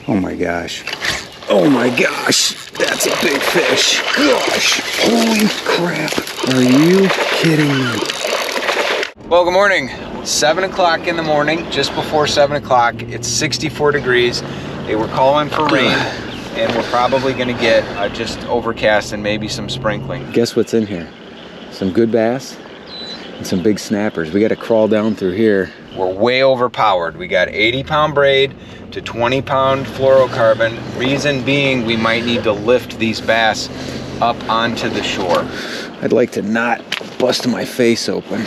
Oh my gosh. Oh my gosh. That's a big fish. Gosh. Holy crap. Are you kidding me? Well, good morning. 7 o'clock in the morning, just before 7 o'clock. It's 64 degrees. They were calling for rain, and we're probably going to get just overcast and maybe some sprinkling. Guess what's in here? Some good bass and some big snappers. We got to crawl down through here. We're way overpowered. We got 80-pound braid to 20-pound fluorocarbon. Reason being, we might need to lift these bass up onto the shore. I'd like to not bust my face open.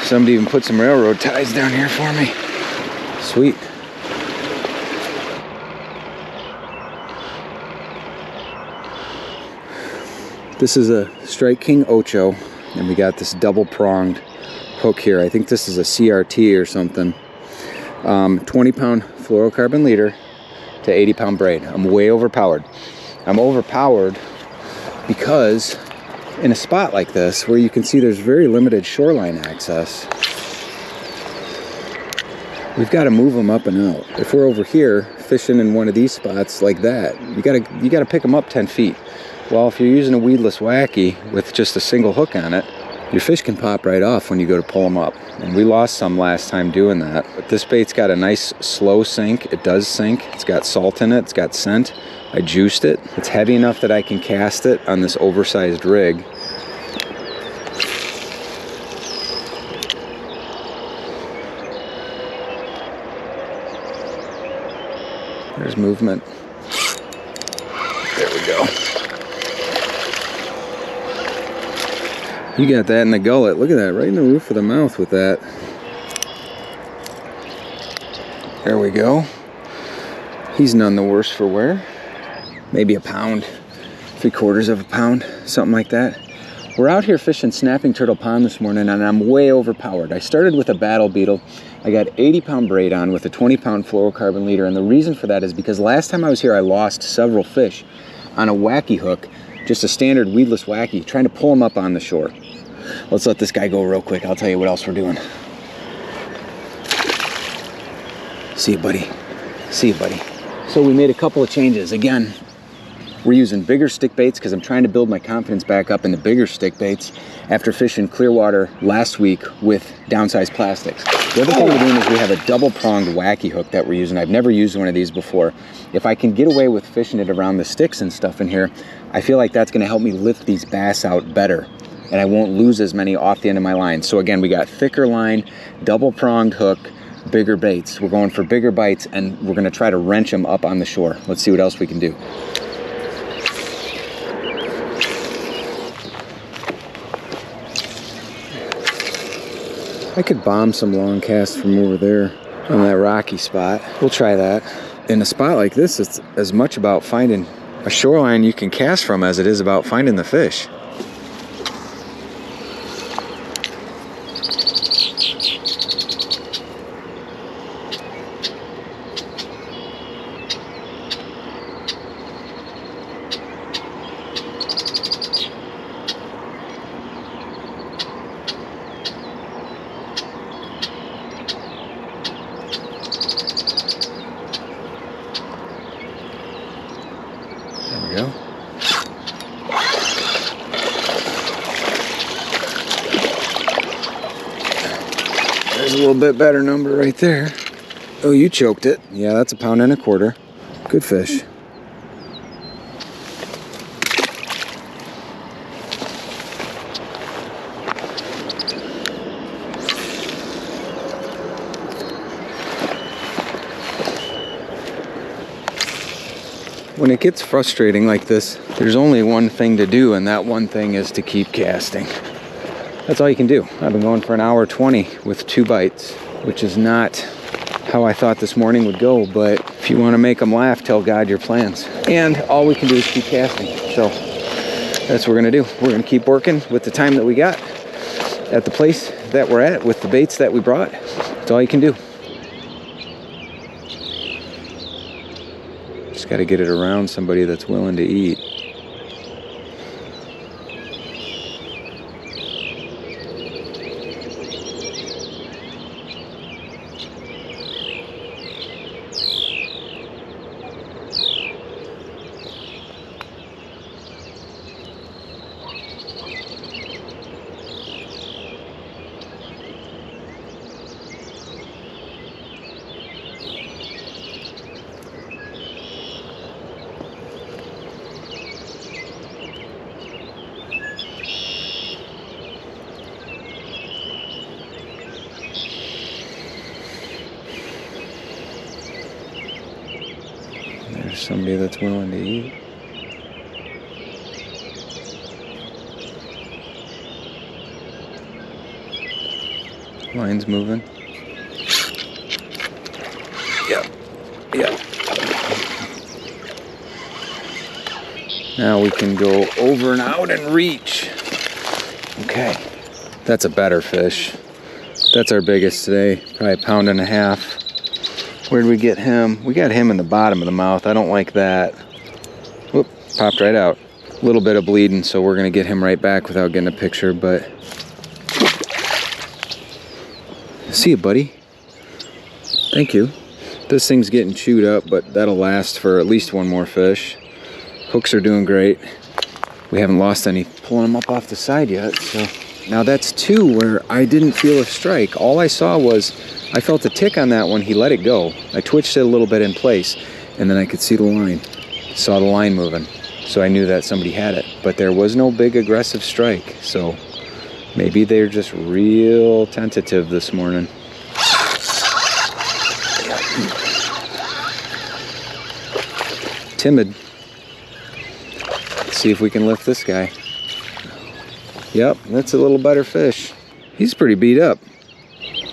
Somebody even put some railroad ties down here for me. Sweet. This is a Strike King Ocho, and we got this double-pronged hook here. I think this is a CRT or something. 20-pound fluorocarbon leader to 80-pound braid. I'm way overpowered. I'm overpowered because in a spot like this, where you can see there's very limited shoreline access, we've got to move them up and out. If we're over here fishing in one of these spots like that, you gotta pick them up 10 feet. Well, if you're using a weedless Wacky with just a single hook on it, your fish can pop right off when you go to pull them up. And we lost some last time doing that. But this bait's got a nice slow sink. It does sink. It's got salt in it. It's got scent. I juiced it. It's heavy enough that I can cast it on this oversized rig. There's movement. There we go. You got that in the gullet. Look at that, right in the roof of the mouth with that. There we go. He's none the worse for wear. Maybe a pound, 3/4 of a pound, something like that. We're out here fishing Snapping Turtle Pond this morning, and I'm way overpowered. I started with a battle beetle. I got 80-pound braid on with a 20-pound fluorocarbon leader, and the reason for that is because last time I was here, I lost several fish on a Wacky hook, just a standard weedless Wacky, trying to pull them up on the shore. Let's let this guy go real quick. I'll tell you what else we're doing. See you, buddy. See you, buddy. So we made a couple of changes. Again, we're using bigger stick baits because I'm trying to build my confidence back up into bigger stick baits after fishing Clearwater last week with downsized plastics. The other thing we're doing is we have a double-pronged Wacky hook that we're using. I've never used one of these before. If I can get away with fishing it around the sticks and stuff in here, I feel like that's going to help me lift these bass out better, and I won't lose as many off the end of my line. So again, we got thicker line, double-pronged hook, bigger baits. We're going for bigger bites, and we're going to try to wrench them up on the shore. Let's see what else we can do. I could bomb some long casts from over there on that rocky spot. We'll try that. In a spot like this, it's as much about finding a shoreline you can cast from as it is about finding the fish. Go. There's a little bit better number right there. Oh, you choked it. Yeah, that's a 1.25 pounds. Good fish. When it gets frustrating like this, there's only one thing to do, and that one thing is to keep casting. That's all you can do. I've been going for 1:20 with 2 bites, which is not how I thought this morning would go, but if you want to make them laugh, tell God your plans. And all we can do is keep casting. So that's what we're going to do. We're going to keep working with the time that we got at the place that we're at with the baits that we brought. That's all you can do. Just got to get it around somebody that's willing to eat. There's somebody that's willing to eat. Line's moving. Yep. Yep. Now we can go over and out and reach. Okay. That's a better fish. That's our biggest today. Probably 1.5 pounds. Where did we get him? We got him in the bottom of the mouth. I don't like that. Whoop, popped right out. A little bit of bleeding, so we're gonna get him right back without getting a picture, but. See you, buddy. Thank you. This thing's getting chewed up, but that'll last for at least one more fish. Hooks are doing great. We haven't lost any pulling them up off the side yet, so. Now that's 2 where I didn't feel a strike. All I saw was, I felt a tick on that one, he let it go. I twitched it a little bit in place, and then I could see the line. Saw the line moving, so I knew that somebody had it. But there was no big aggressive strike, so maybe they're just real tentative this morning. Timid. Let's see if we can lift this guy. Yep, that's a little better fish. He's pretty beat up.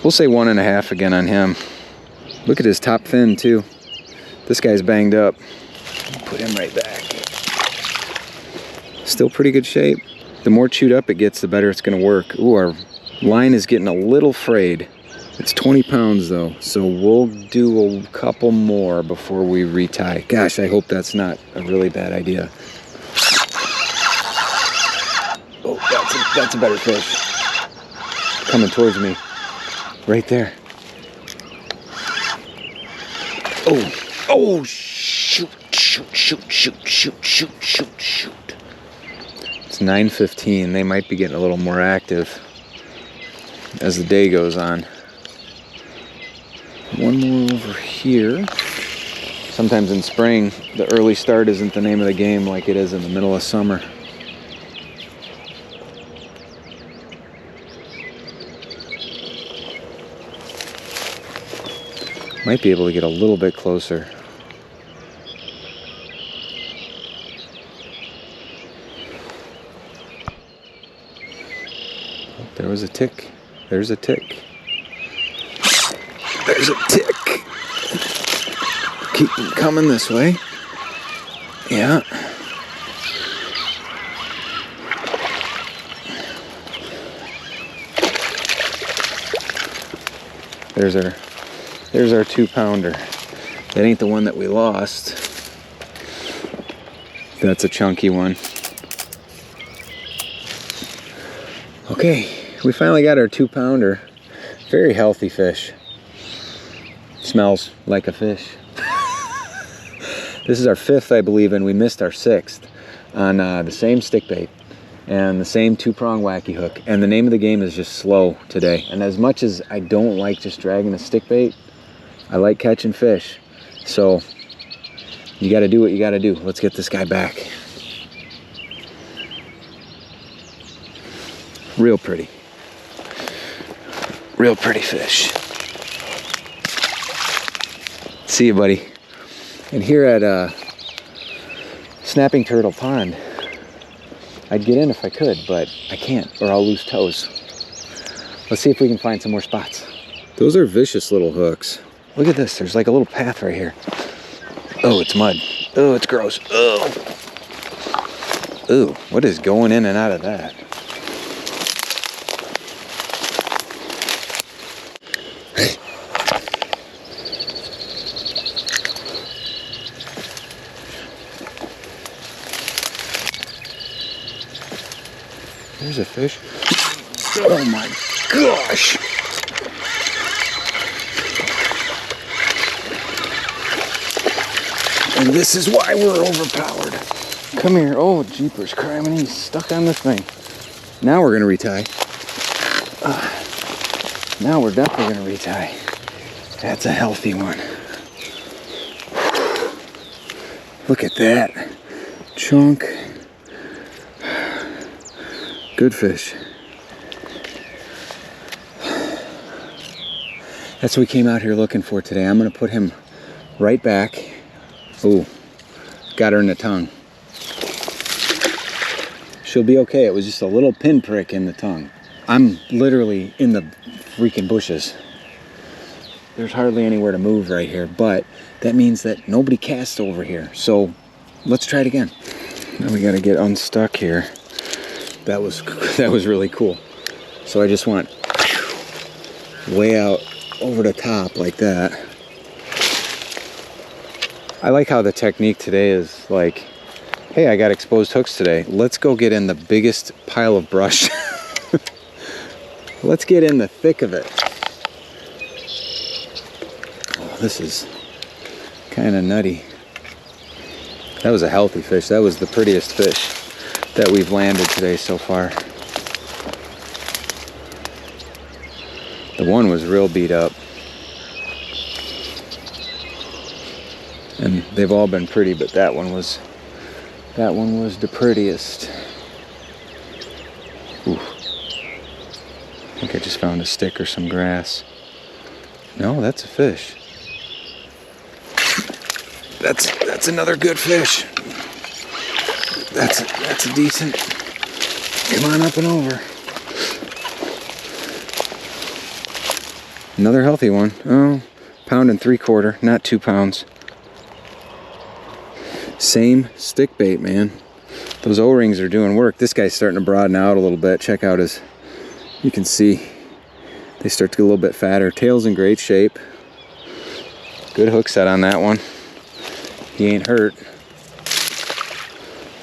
We'll say 1.5 again on him. Look at his top fin too. This guy's banged up. Put him right back. Still pretty good shape. The more chewed up it gets, the better it's gonna work. Ooh, our line is getting a little frayed. It's 20 pounds though, so we'll do a couple more before we retie. Gosh, I hope that's not a really bad idea. Oh, that's a better fish. Coming towards me. Right there. Oh, shoot. It's 9:15. They might be getting a little more active as the day goes on. One more over here. Sometimes in spring, the early start isn't the name of the game like it is in the middle of summer. Might be able to get a little bit closer. Oh, there was a tick. There's a tick. There's a tick. Keep them coming this way. Yeah. There's our 2-pounder. That ain't the one that we lost. That's a chunky one. Okay, we finally got our 2-pounder. Very healthy fish. Smells like a fish. This is our 5th, I believe, and we missed our 6th on the same stick bait and the same 2-prong wacky hook. And the name of the game is just slow today. And as much as I don't like just dragging a stick bait, I like catching fish. So you got to do what you got to do. Let's get this guy back. Real pretty. Real pretty fish. See you, buddy. And here at Snapping Turtle Pond, I'd get in if I could, but I can't, or I'll lose toes. Let's see if we can find some more spots. Those are vicious little hooks. Look at this, there's like a little path right here. Oh, it's mud. Oh, it's gross. Oh. Ooh, what is going in and out of that? There's a fish. Oh my gosh! And this is why we're overpowered. Come here. Oh, jeepers, criminy, he's stuck on this thing. Now we're gonna retie. Now we're definitely gonna retie. That's a healthy one. Look at that. Chunk. Good fish. That's what we came out here looking for today. I'm gonna put him right back. Ooh, Got her in the tongue. She'll be okay. It was just a little pinprick in the tongue. I'm literally in the freaking bushes. There's hardly anywhere to move right here, but that means that nobody casts over here. So let's try it again. Now we got to get unstuck here. That was really cool. So I just went way out over the top like that. I like how the technique today is like, hey, I got exposed hooks today. Let's go get in the biggest pile of brush. Let's get in the thick of it. Oh, this is kind of nutty. That was a healthy fish. That was the prettiest fish that we've landed today so far. The one was real beat up. And they've all been pretty, but that one was the prettiest. Ooh. I think I just found a stick or some grass. No, that's a fish. That's another good fish. That's a decent. Come on up and over. Another healthy one. Oh, 1 3/4 pounds, not 2 pounds. Same stick bait, man. Those O-rings are doing work. This guy's starting to broaden out a little bit. Check out his, you can see they start to get a little bit fatter. Tail's in great shape. Good hook set on that one. He ain't hurt.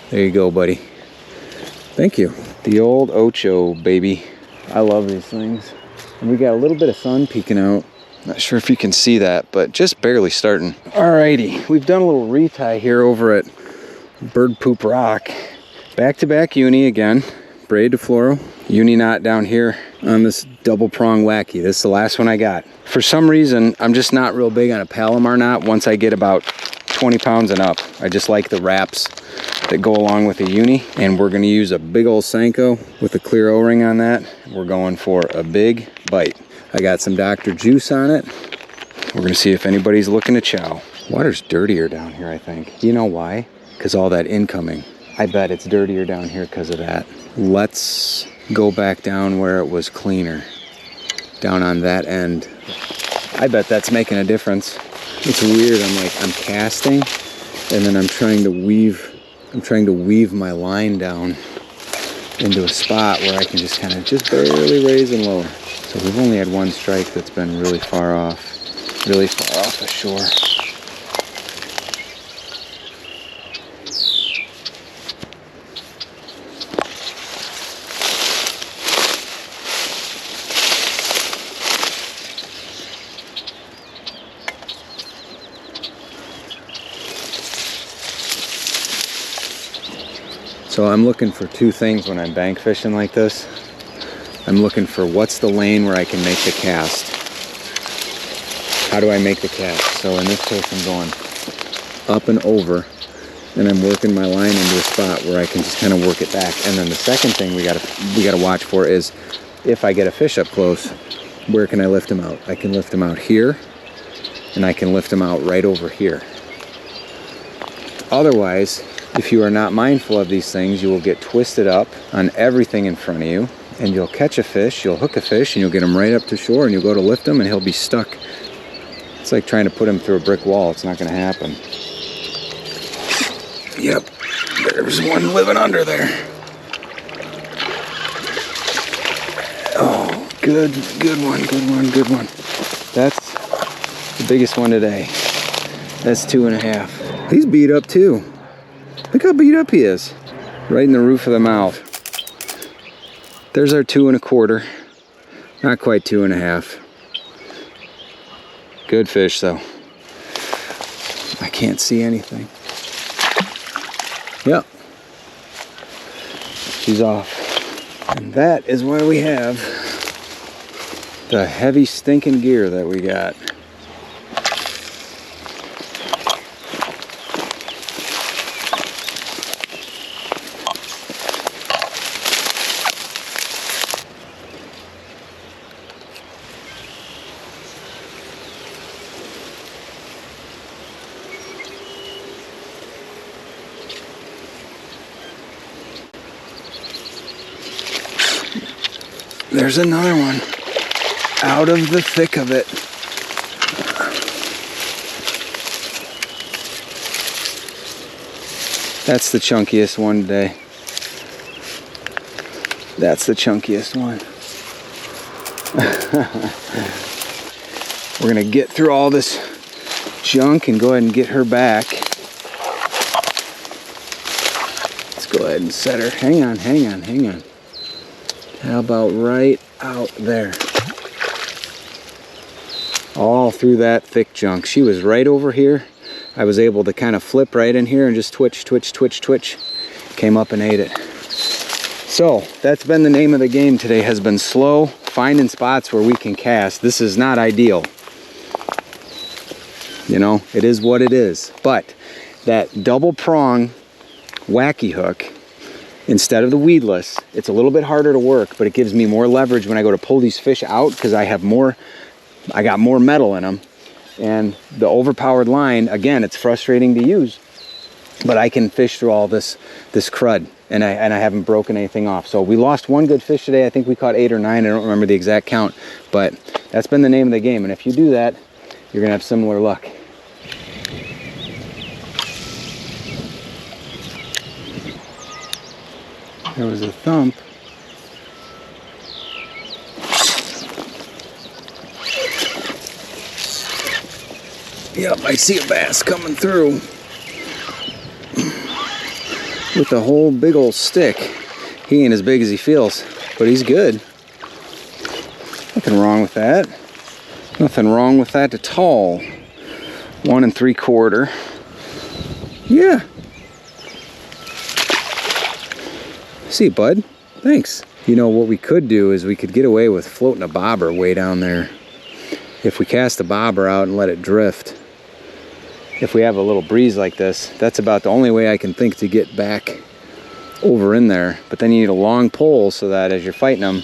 There you go, buddy. Thank you. The old Ocho, baby. I love these things. And we got a little bit of sun peeking out. Not sure if you can see that, but just barely starting. Alrighty, we've done a little retie here over at Bird Poop Rock. Back-to-back uni again. Braid to fluoro. Uni knot down here on this double prong wacky. This is the last one I got. For some reason, I'm just not real big on a Palomar knot once I get about 20 pounds and up. I just like the wraps that go along with the uni. And we're gonna use a big old Senko with a clear O-ring on that. We're going for a big bite. I got some Dr. Juice on it. We're gonna see if anybody's looking to chow. Water's dirtier down here, I think. You know why? Because all that incoming. I bet it's dirtier down here because of that. Let's go back down where it was cleaner. Down on that end. I bet that's making a difference. It's weird, I'm casting and then I'm trying to weave my line down into a spot where I can just kind of barely raise and lower. So we've only had one strike that's been really far off the shore. So I'm looking for two things when I'm bank fishing like this. I'm looking for what's the lane where I can make the cast. How do I make the cast? So in this case, I'm going up and over, and I'm working my line into a spot where I can just kind of work it back. And then the second thing we gotta watch for is if I get a fish up close, where can I lift him out? I can lift him out here, and I can lift him out right over here. Otherwise, if you are not mindful of these things, you will get twisted up on everything in front of you, and you'll catch a fish, you'll hook a fish, and you'll get him right up to shore, and you'll go to lift him, and he'll be stuck. It's like trying to put him through a brick wall. It's not going to happen. Yep, there's one living under there. Oh, good one. That's the biggest one today. That's 2.5. He's beat up too. Look how beat up he is. Right in the roof of the mouth. There's our 2.25. Not quite 2.5. Good fish though. I can't see anything. Yep. She's off. And that is why we have the heavy stinking gear that we got. there's another one. Out of the thick of it. That's the chunkiest one today. That's the chunkiest one. We're gonna get through all this junk and go ahead and get her back. Let's go ahead and set her. Hang on, hang on, hang on. How about right out there? All through that thick junk. She was right over here. I was able to kind of flip right in here and just twitch, twitch, twitch, twitch. Came up and ate it. So that's been the name of the game today, has been slow, finding spots where we can cast. This is not ideal. You know, it is what it is. But that double prong wacky hook, instead of the weedless, it's a little bit harder to work, but it gives me more leverage when I go to pull these fish out because I got more metal in them. And the overpowered line, again, it's frustrating to use, but I can fish through all this crud, and I haven't broken anything off. So we lost one good fish today. I think we caught 8 or 9. I don't remember the exact count, but that's been the name of the game. And if you do that, you're gonna have similar luck. There was a thump. Yep, I see a bass coming through with a whole big old stick. He ain't as big as he feels, but he's good. Nothing wrong with that. Nothing wrong with that at all. 1 3/4. Yeah. See, bud. Thanks. You know, what we could do is we could get away with floating a bobber way down there. If we cast the bobber out and let it drift. If we have a little breeze like this, that's about the only way I can think to get back over in there. But then you need a long pole so that as you're fighting them,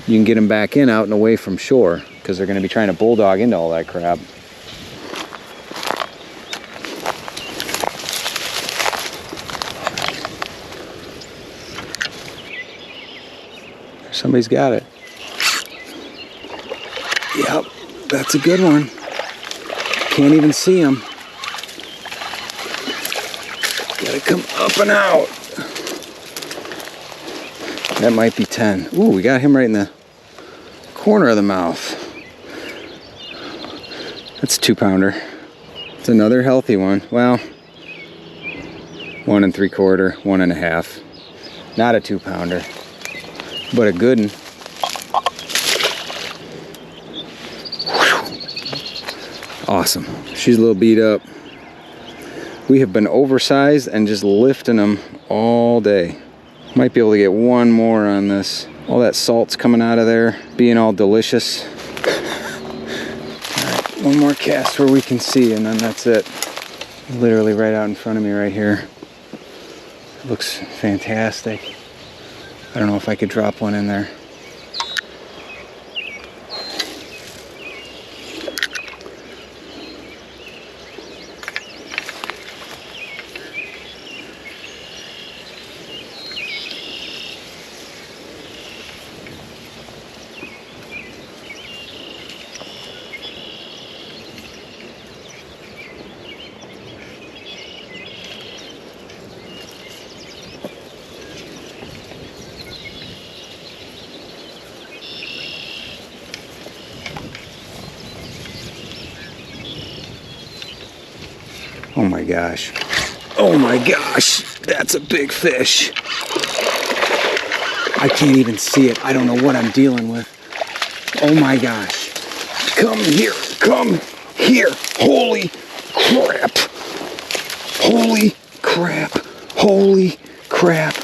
you can get them back in, out and away from shore, because they're going to be trying to bulldog into all that crap. Somebody's got it. Yep, that's a good one. Can't even see him. Gotta come up and out. That might be 10. Ooh, we got him right in the corner of the mouth. That's a 2-pounder. It's another healthy one. Well, 1 3/4, 1 1/2. Not a 2-pounder, but a good one. Awesome. She's a little beat up. We have been oversized and just lifting them all day. Might be able to get one more on this. All that salt's coming out of there, being all delicious. All right, one more cast where we can see, and then that's it. Literally right out in front of me right here. It looks fantastic. I don't know if I could drop one in there. Oh my gosh. Oh my gosh. That's a big fish. I can't even see it. I don't know what I'm dealing with. Oh my gosh. Come here. Come here. Holy crap. Holy crap. Holy crap.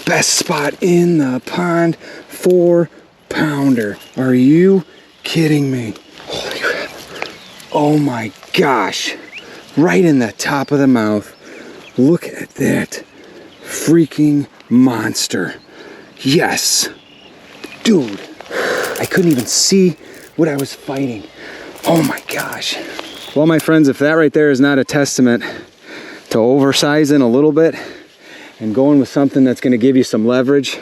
Best spot in the pond. 4-pounder. Are you kidding me? Holy crap. Oh my gosh. Right in the top of the mouth. Look at that freaking monster. Yes. Dude, I couldn't even see what I was fighting. Oh my gosh. Well, my friends, if that right there is not a testament to oversizing a little bit and going with something that's going to give you some leverage,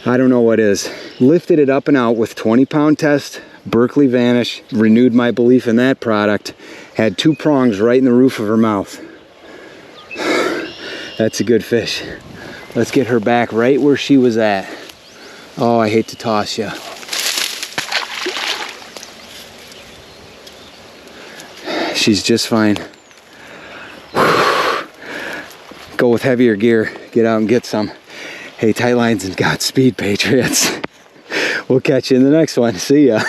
I don't know what is. Lifted it up and out with 20-pound test, Berkeley Vanish, renewed my belief in that product. Had 2 prongs right in the roof of her mouth. That's a good fish. Let's get her back right where she was at. Oh, I hate to toss you. She's just fine. Go with heavier gear. Get out and get some. Hey, tight lines and Godspeed, Patriots. We'll catch you in the next one. See ya.